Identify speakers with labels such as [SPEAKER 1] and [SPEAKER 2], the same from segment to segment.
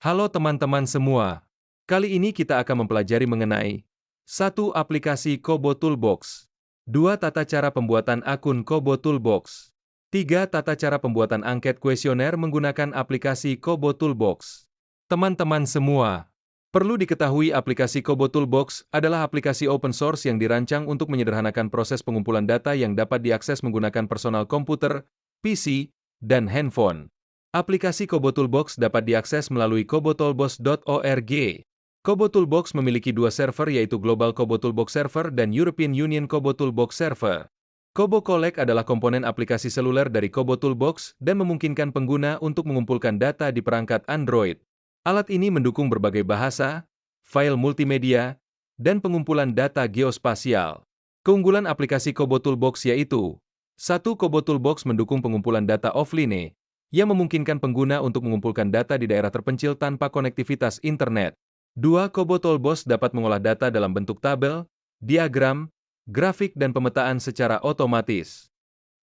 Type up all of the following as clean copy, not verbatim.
[SPEAKER 1] Halo teman-teman semua. Kali ini kita akan mempelajari mengenai 1. Aplikasi Kobo Toolbox, 2. Tata cara pembuatan akun Kobo Toolbox, 3. Tata cara pembuatan angket kuesioner menggunakan aplikasi Kobo Toolbox. Teman-teman semua, perlu diketahui aplikasi Kobo Toolbox adalah aplikasi open source yang dirancang untuk menyederhanakan proses pengumpulan data yang dapat diakses menggunakan personal komputer, PC, dan handphone. Aplikasi Kobo Toolbox dapat diakses melalui kobotoolbox.org. Kobo Toolbox memiliki dua server yaitu Global Kobo Toolbox Server dan European Union Kobo Toolbox Server. Kobo Collect adalah komponen aplikasi seluler dari Kobo Toolbox dan memungkinkan pengguna untuk mengumpulkan data di perangkat Android. Alat ini mendukung berbagai bahasa, file multimedia, dan pengumpulan data geospasial. Keunggulan aplikasi Kobo Toolbox yaitu 1. Kobo Toolbox mendukung pengumpulan data offline, yang memungkinkan pengguna untuk mengumpulkan data di daerah terpencil tanpa konektivitas internet. 2. Kobo Toolbox dapat mengolah data dalam bentuk tabel, diagram, grafik dan pemetaan secara otomatis.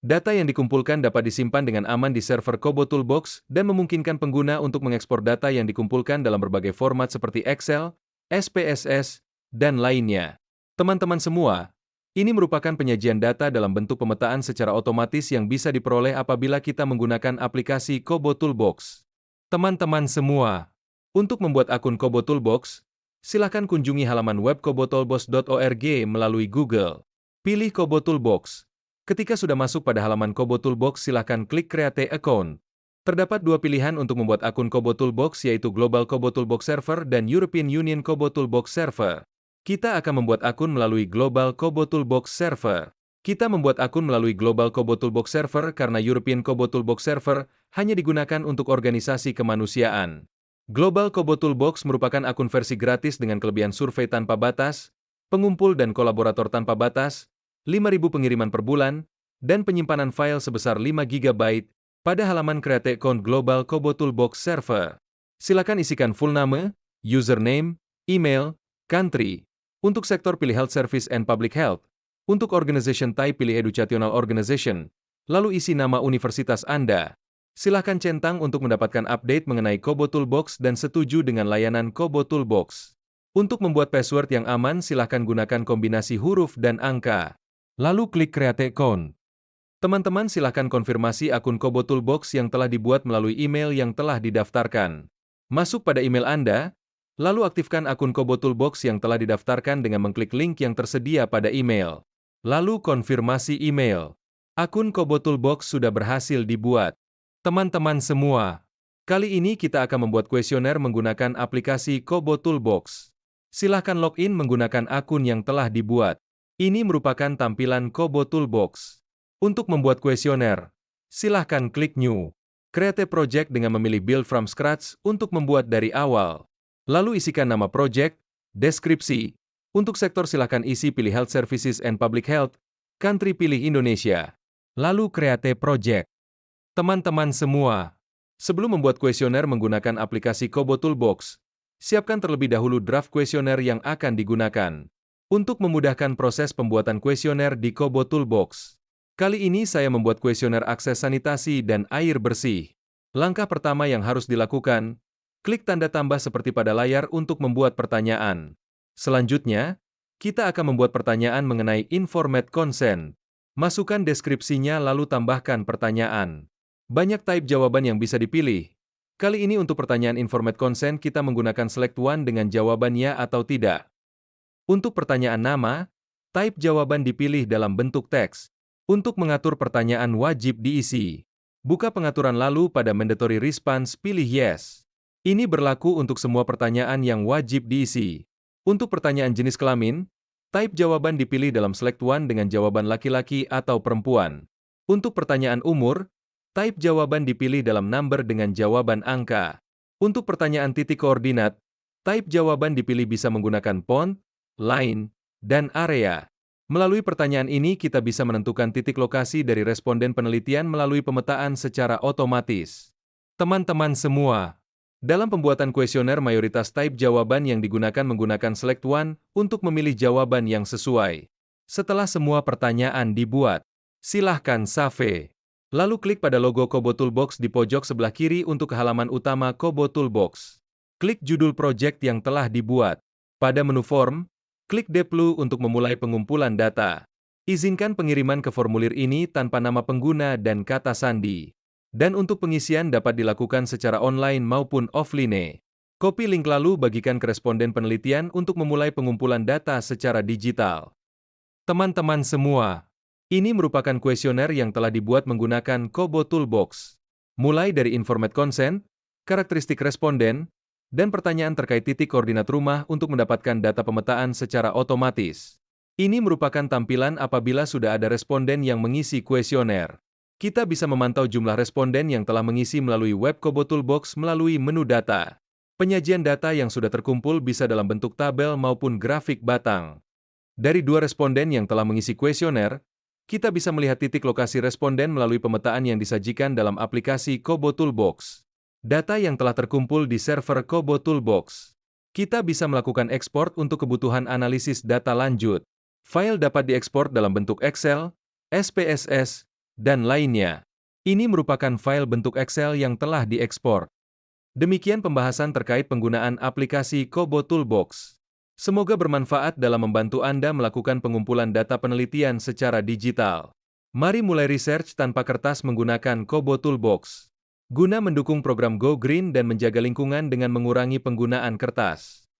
[SPEAKER 1] Data yang dikumpulkan dapat disimpan dengan aman di server Kobo Toolbox dan memungkinkan pengguna untuk mengekspor data yang dikumpulkan dalam berbagai format seperti Excel, SPSS, dan lainnya. Teman-teman semua, ini merupakan penyajian data dalam bentuk pemetaan secara otomatis yang bisa diperoleh apabila kita menggunakan aplikasi Kobo Toolbox. Teman-teman semua, untuk membuat akun Kobo Toolbox, silakan kunjungi halaman web kobotoolbox.org melalui Google. Pilih Kobo Toolbox. Ketika sudah masuk pada halaman Kobo Toolbox, silakan klik Create Account. Terdapat dua pilihan untuk membuat akun Kobo Toolbox yaitu Global Kobo Toolbox Server dan European Union Kobo Toolbox Server. Kita akan membuat akun melalui Global Kobo Toolbox Server. Kita membuat akun melalui Global Kobo Toolbox Server karena European Kobo Toolbox Server hanya digunakan untuk organisasi kemanusiaan. Global Kobo Toolbox merupakan akun versi gratis dengan kelebihan survei tanpa batas, pengumpul dan kolaborator tanpa batas, 5.000 pengiriman per bulan, dan penyimpanan file sebesar 5 GB pada halaman Create Account Global Kobo Toolbox Server. Silakan isikan full nama, username, email, country. Untuk sektor pilih Health Service and Public Health. Untuk organization type pilih Educational Organization. Lalu isi nama universitas Anda. Silakan centang untuk mendapatkan update mengenai Kobo Toolbox dan setuju dengan layanan Kobo Toolbox. Untuk membuat password yang aman silakan gunakan kombinasi huruf dan angka. Lalu klik Create Account. Teman-teman silakan konfirmasi akun Kobo Toolbox yang telah dibuat melalui email yang telah didaftarkan. Masuk pada email Anda. Lalu aktifkan akun Kobo Toolbox yang telah didaftarkan dengan mengklik link yang tersedia pada email. Lalu konfirmasi email. Akun Kobo Toolbox sudah berhasil dibuat. Teman-teman semua, kali ini kita akan membuat kuesioner menggunakan aplikasi Kobo Toolbox. Silahkan login menggunakan akun yang telah dibuat. Ini merupakan tampilan Kobo Toolbox. Untuk membuat kuesioner, silahkan klik New. Create Project dengan memilih Build from Scratch untuk membuat dari awal. Lalu isikan nama project, deskripsi. Untuk sektor silakan isi pilih Health Services and Public Health, country pilih Indonesia. Lalu Create Project. Teman-teman semua, sebelum membuat kuesioner menggunakan aplikasi Kobo Toolbox, siapkan terlebih dahulu draft kuesioner yang akan digunakan. Untuk memudahkan proses pembuatan kuesioner di Kobo Toolbox. Kali ini saya membuat kuesioner akses sanitasi dan air bersih. Langkah pertama yang harus dilakukan, klik tanda tambah seperti pada layar untuk membuat pertanyaan. Selanjutnya, kita akan membuat pertanyaan mengenai Informate Consent. Masukkan deskripsinya lalu tambahkan pertanyaan. Banyak type jawaban yang bisa dipilih. Kali ini untuk pertanyaan Informate Consent kita menggunakan Select One dengan jawaban ya atau tidak. Untuk pertanyaan nama, type jawaban dipilih dalam bentuk teks. Untuk mengatur pertanyaan wajib diisi. Buka pengaturan lalu pada Mandatory Response pilih Yes. Ini berlaku untuk semua pertanyaan yang wajib diisi. Untuk pertanyaan jenis kelamin, type jawaban dipilih dalam Select One dengan jawaban laki-laki atau perempuan. Untuk pertanyaan umur, type jawaban dipilih dalam number dengan jawaban angka. Untuk pertanyaan titik koordinat, type jawaban dipilih bisa menggunakan font, line, dan area. Melalui pertanyaan ini kita bisa menentukan titik lokasi dari responden penelitian melalui pemetaan secara otomatis. Teman-teman semua, dalam pembuatan kuesioner mayoritas type jawaban yang digunakan menggunakan Select One untuk memilih jawaban yang sesuai. Setelah semua pertanyaan dibuat, silahkan save. Lalu klik pada logo Kobo Toolbox di pojok sebelah kiri untuk halaman utama Kobo Toolbox. Klik judul proyek yang telah dibuat. Pada menu form, klik Deploy untuk memulai pengumpulan data. Izinkan pengiriman ke formulir ini tanpa nama pengguna dan kata sandi. Dan untuk pengisian dapat dilakukan secara online maupun offline. Copy link lalu bagikan ke responden penelitian untuk memulai pengumpulan data secara digital. Teman-teman semua, ini merupakan kuesioner yang telah dibuat menggunakan Kobo Toolbox. Mulai dari informate consent, karakteristik responden, dan pertanyaan terkait titik koordinat rumah untuk mendapatkan data pemetaan secara otomatis. Ini merupakan tampilan apabila sudah ada responden yang mengisi kuesioner. Kita bisa memantau jumlah responden yang telah mengisi melalui web Kobo Toolbox melalui menu data. Penyajian data yang sudah terkumpul bisa dalam bentuk tabel maupun grafik batang. Dari 2 responden yang telah mengisi kuesioner, kita bisa melihat titik lokasi responden melalui pemetaan yang disajikan dalam aplikasi Kobo Toolbox. Data yang telah terkumpul di server Kobo Toolbox. Kita bisa melakukan ekspor untuk kebutuhan analisis data lanjut. File dapat diekspor dalam bentuk Excel, SPSS, dan lainnya. Ini merupakan file bentuk Excel yang telah diekspor. Demikian pembahasan terkait penggunaan aplikasi Kobo Toolbox. Semoga bermanfaat dalam membantu Anda melakukan pengumpulan data penelitian secara digital. Mari mulai research tanpa kertas menggunakan Kobo Toolbox. Guna mendukung program Go Green dan menjaga lingkungan dengan mengurangi penggunaan kertas.